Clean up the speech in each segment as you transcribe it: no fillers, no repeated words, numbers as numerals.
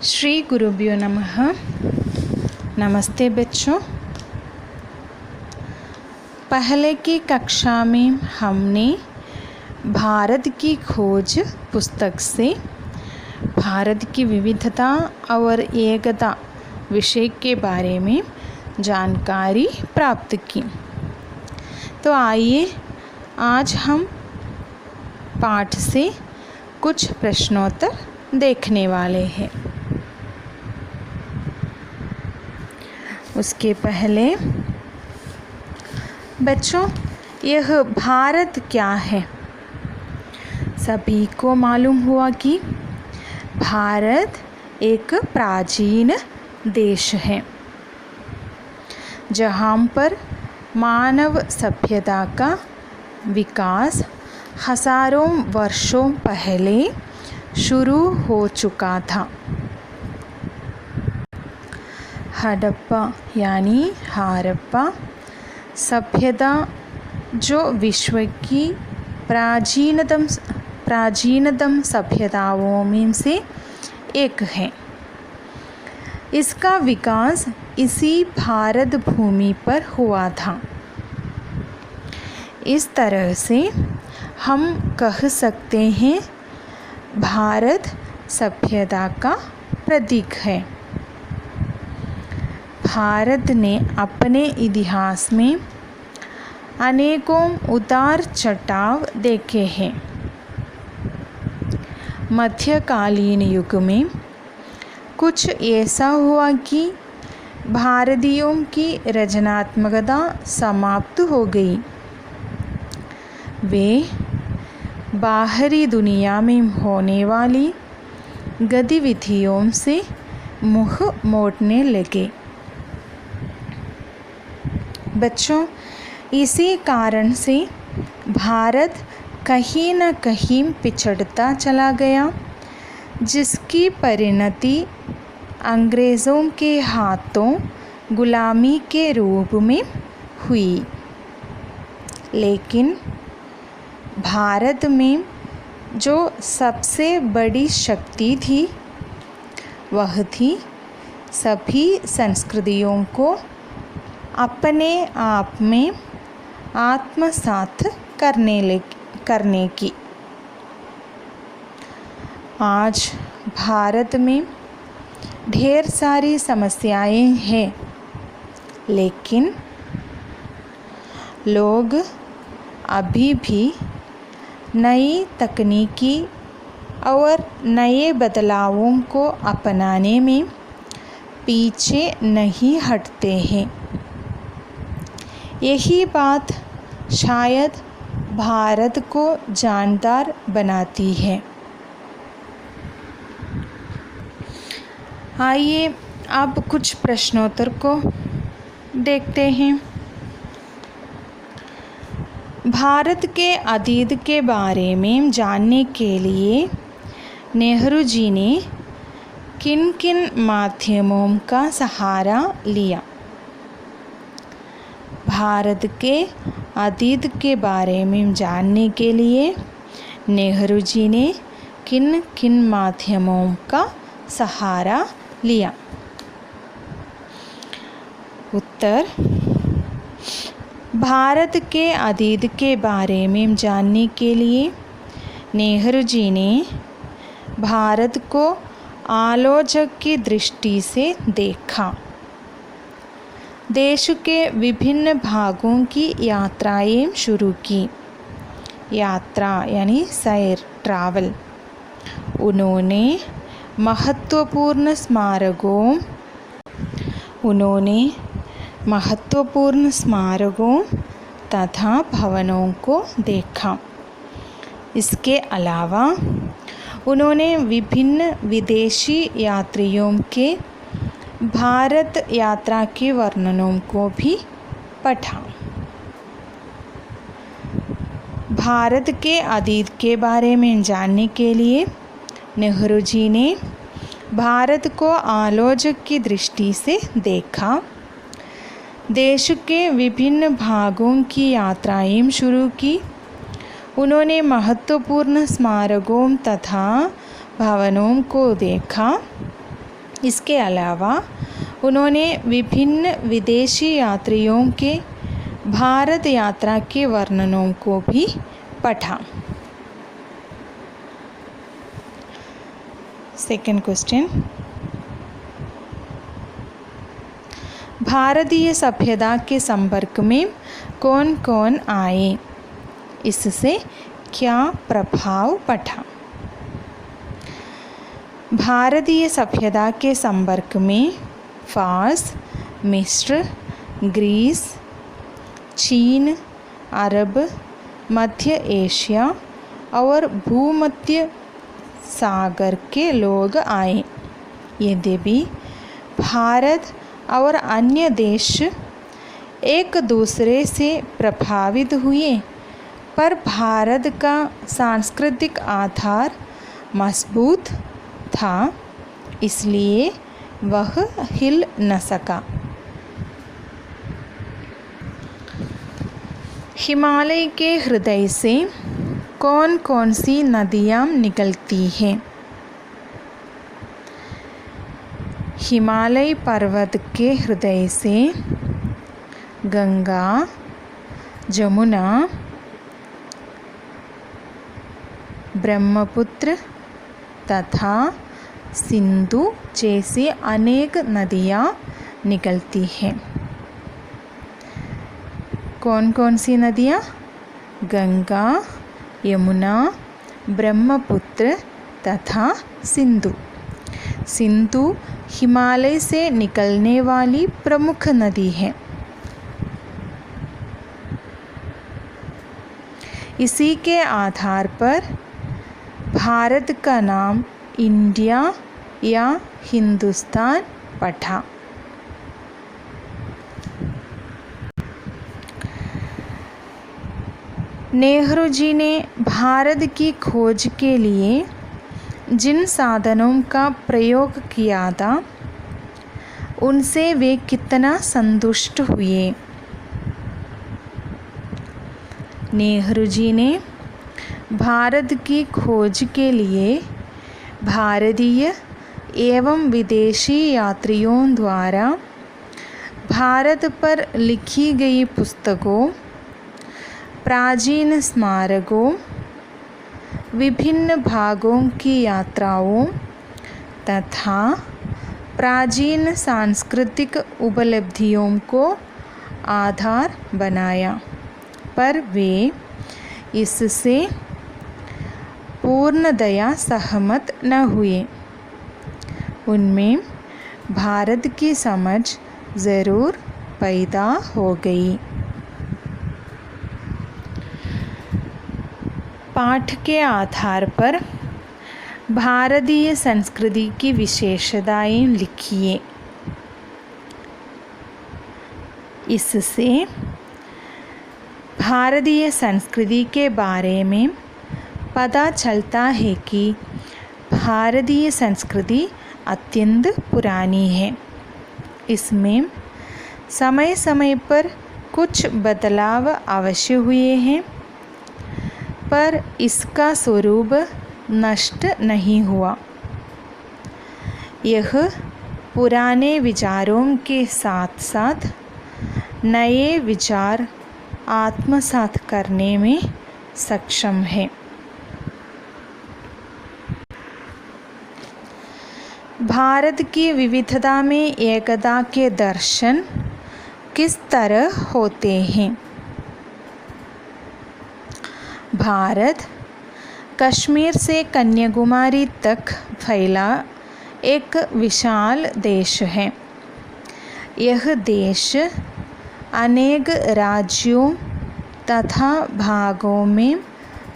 श्री गुरुभ्यो नमः। नमस्ते बच्चों। पहले की कक्षा में हमने भारत की खोज पुस्तक से भारत की विविधता और एकता विषय के बारे में जानकारी प्राप्त की। तो आइए आज हम पाठ से कुछ प्रश्नोत्तर देखने वाले हैं। उसके पहले बच्चों, यह भारत क्या है? सभी को मालूम हुआ कि भारत एक प्राचीन देश है जहाँ पर मानव सभ्यता का विकास हज़ारों वर्षों पहले शुरू हो चुका था। हड़प्पा यानी हड़प्पा सभ्यता जो विश्व की प्राचीनतम सभ्यताओं में से एक है। इसका विकास इसी भारत भूमि पर हुआ था। इस तरह से हम कह सकते हैं भारत सभ्यता का प्रतीक है। भारत ने अपने इतिहास में अनेकों उतार चढ़ाव देखे हैं। मध्यकालीन युग में कुछ ऐसा हुआ कि भारतीयों की रचनात्मकता समाप्त हो गई। वे बाहरी दुनिया में होने वाली गतिविधियों से मुँह मोड़ने लगे। बच्चों, इसी कारण से भारत कहीं न कहीं पिछड़ता चला गया, जिसकी परिणति अंग्रेज़ों के हाथों गुलामी के रूप में हुई। लेकिन भारत में जो सबसे बड़ी शक्ति थी वह थी सभी संस्कृतियों को अपने आप में आत्मसात करने की। आज भारत में ढेर सारी समस्याएं हैं, लेकिन लोग अभी भी नई तकनीकी और नए बदलावों को अपनाने में पीछे नहीं हटते हैं। यही बात शायद भारत को जानदार बनाती है। आइए अब कुछ प्रश्नोत्तर को देखते हैं। भारत के अतीत के बारे में जानने के लिए नेहरू जी ने किन किन माध्यमों का सहारा लिया? भारत के अतीत के बारे में जानने के लिए नेहरू जी ने किन किन माध्यमों का सहारा लिया? उत्तर: भारत के अतीत के बारे में जानने के लिए नेहरू जी ने भारत को आलोचक की दृष्टि से देखा। देश के विभिन्न भागों की यात्राएं शुरू की। यात्रा यानी सैर, ट्रैवल। उन्होंने महत्वपूर्ण स्मारकों तथा भवनों को देखा। इसके अलावा उन्होंने विभिन्न विदेशी यात्रियों के भारत यात्रा के वर्णनों को भी पढ़ा। भारत के अतीत के बारे में जानने के लिए नेहरू जी ने भारत को आलोचक की दृष्टि से देखा। देश के विभिन्न भागों की यात्राएं शुरू की। उन्होंने महत्वपूर्ण स्मारकों तथा भवनों को देखा। इसके अलावा उन्होंने विभिन्न विदेशी यात्रियों के भारत यात्रा के वर्णनों को भी पढ़ा। सेकंड क्वेश्चन, भारतीय सभ्यता के संपर्क में कौन कौन आए, इससे क्या प्रभाव पड़ा? भारतीय सभ्यता के संपर्क में फारस, मिस्र, ग्रीस, चीन, अरब, मध्य एशिया और भूमध्य सागर के लोग आए। यद्यपि भारत और अन्य देश एक दूसरे से प्रभावित हुए, पर भारत का सांस्कृतिक आधार मजबूत था, इसलिए वह हिल न सका। हिमालय के हृदय से कौन कौन सी नदियाँ निकलती हैं? हिमालय पर्वत के हृदय से गंगा, जमुना, ब्रह्मपुत्र तथा सिंधु जैसी अनेक नदियाँ निकलती हैं। कौन कौन सी नदियाँ? गंगा, यमुना, ब्रह्मपुत्र तथा सिंधु। सिंधु हिमालय से निकलने वाली प्रमुख नदी है। इसी के आधार पर भारत का नाम इंडिया या हिंदुस्तान पड़ा। नेहरू जी ने भारत की खोज के लिए जिन साधनों का प्रयोग किया था, उनसे वे कितना संतुष्ट हुए? नेहरू जी ने भारत की खोज के लिए भारतीय एवं विदेशी यात्रियों द्वारा भारत पर लिखी गई पुस्तकों, प्राचीन स्मारकों, विभिन्न भागों की यात्राओं तथा प्राचीन सांस्कृतिक उपलब्धियों को आधार बनाया, पर वे इससे पूर्णतया सहमत न हुए। उनमें भारत की समझ ज़रूर पैदा हो गई। पाठ के आधार पर भारतीय संस्कृति की विशेषताएं लिखिए। इससे भारतीय संस्कृति के बारे में पता चलता है कि भारतीय संस्कृति अत्यंत पुरानी है। इसमें समय समय पर कुछ बदलाव अवश्य हुए हैं, पर इसका स्वरूप नष्ट नहीं हुआ। यह पुराने विचारों के साथ साथ नए विचार आत्मसात करने में सक्षम है। भारत की विविधता में एकता के दर्शन किस तरह होते हैं? भारत कश्मीर से कन्याकुमारी तक फैला एक विशाल देश है। यह देश अनेक राज्यों तथा भागों में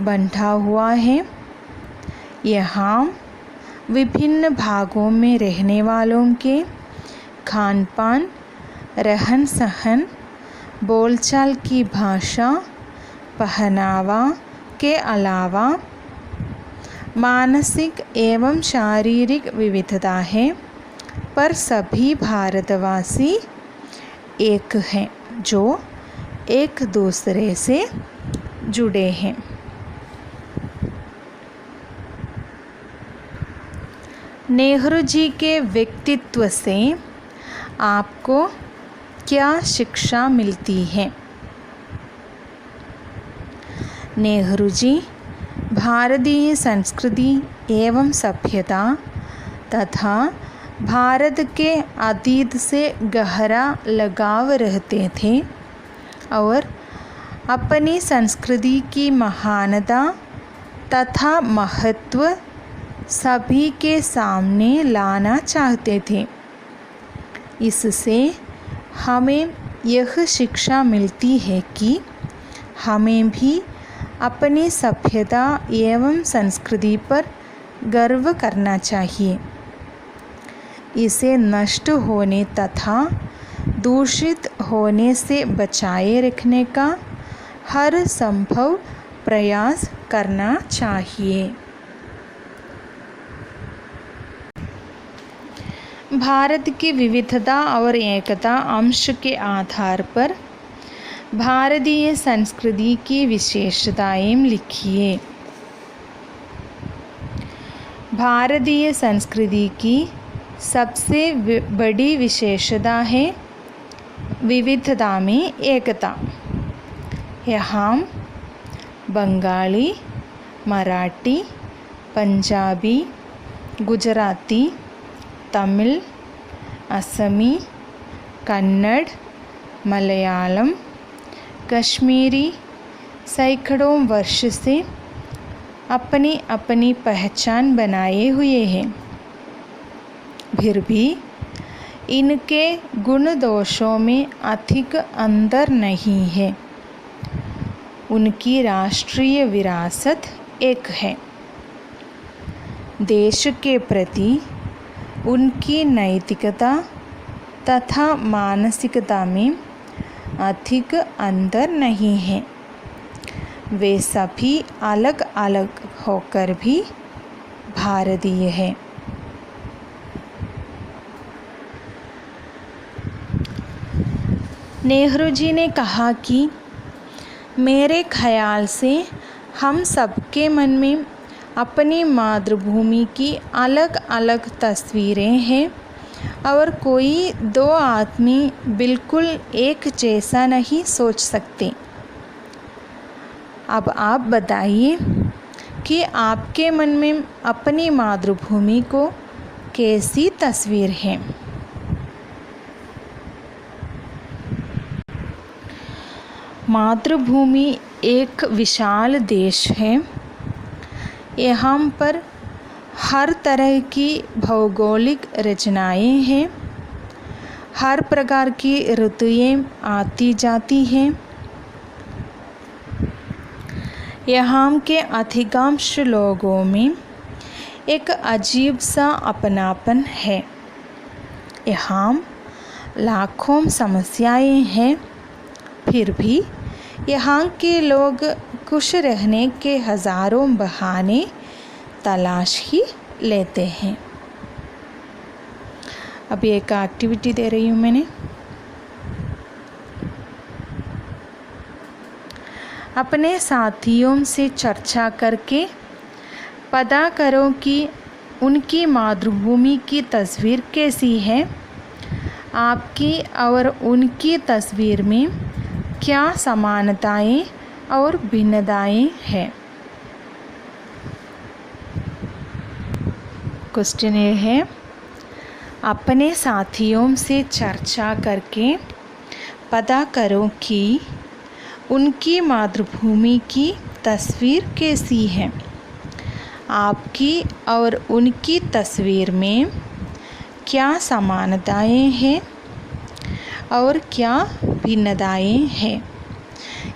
बंटा हुआ है। यहाँ विभिन्न भागों में रहने वालों के खान पान, रहन सहन, बोलचाल की भाषा, पहनावा के अलावा मानसिक एवं शारीरिक विविधता है, पर सभी भारतवासी एक हैं, जो एक दूसरे से जुड़े हैं। नेहरू जी के व्यक्तित्व से आपको क्या शिक्षा मिलती है? नेहरू जी भारतीय संस्कृति एवं सभ्यता तथा भारत के अतीत से गहरा लगाव रहते थे और अपनी संस्कृति की महानता तथा महत्व सभी के सामने लाना चाहते थे। इससे हमें यह शिक्षा मिलती है कि हमें भी अपनी सभ्यता एवं संस्कृति पर गर्व करना चाहिए। इसे नष्ट होने तथा दूषित होने से बचाए रखने का हर संभव प्रयास करना चाहिए। भारत की विविधता और एकता अंश के आधार पर भारतीय संस्कृति की विशेषताएं लिखिए। भारतीय संस्कृति की सबसे बड़ी विशेषता है विविधता में एकता। यहाँ बंगाली, मराठी, पंजाबी, गुजराती, तमिल, असमी, कन्नड़, मलयालम, कश्मीरी सैकड़ों वर्ष से अपनी अपनी पहचान बनाए हुए हैं। फिर भी इनके गुण दोषों में अधिक अंतर नहीं है। उनकी राष्ट्रीय विरासत एक है। देश के प्रति उनकी नैतिकता तथा मानसिकता में अधिक अंतर नहीं है। वे सभी अलग अलग होकर भी भारतीय हैं। नेहरू जी ने कहा कि मेरे ख्याल से हम सबके मन में अपनी मातृभूमि की अलग अलग तस्वीरें हैं और कोई दो आदमी बिल्कुल एक जैसा नहीं सोच सकते। अब आप बताइए कि आपके मन में अपनी मातृभूमि को कैसी तस्वीर है? मातृभूमि एक विशाल देश है। यहाँ पर हर तरह की भौगोलिक रचनाएं हैं। हर प्रकार की ऋतुएं आती जाती हैं। यहाँ के अधिकांश लोगों में एक अजीब सा अपनापन है। यहाँ लाखों समस्याएं हैं, फिर भी यहाँ के लोग खुश रहने के हज़ारों बहाने तलाश ही लेते हैं। अभी एक एक्टिविटी दे रही हूँ मैंने। अपने साथियों से चर्चा करके पता करो कि उनकी मातृभूमि की तस्वीर कैसी है। आपकी और उनकी तस्वीर में क्या समानताएं और भिन्नताएं हैं। क्वेश्चन ये है, अपने साथियों से चर्चा करके पता करो कि उनकी मातृभूमि की तस्वीर कैसी है। आपकी और उनकी तस्वीर में क्या समानताएं हैं और क्या भिन्नताएं हैं,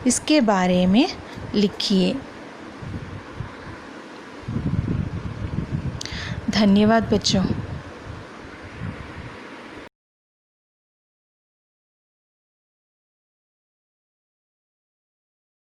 इसके बारे में लिखिए। धन्यवाद बच्चों।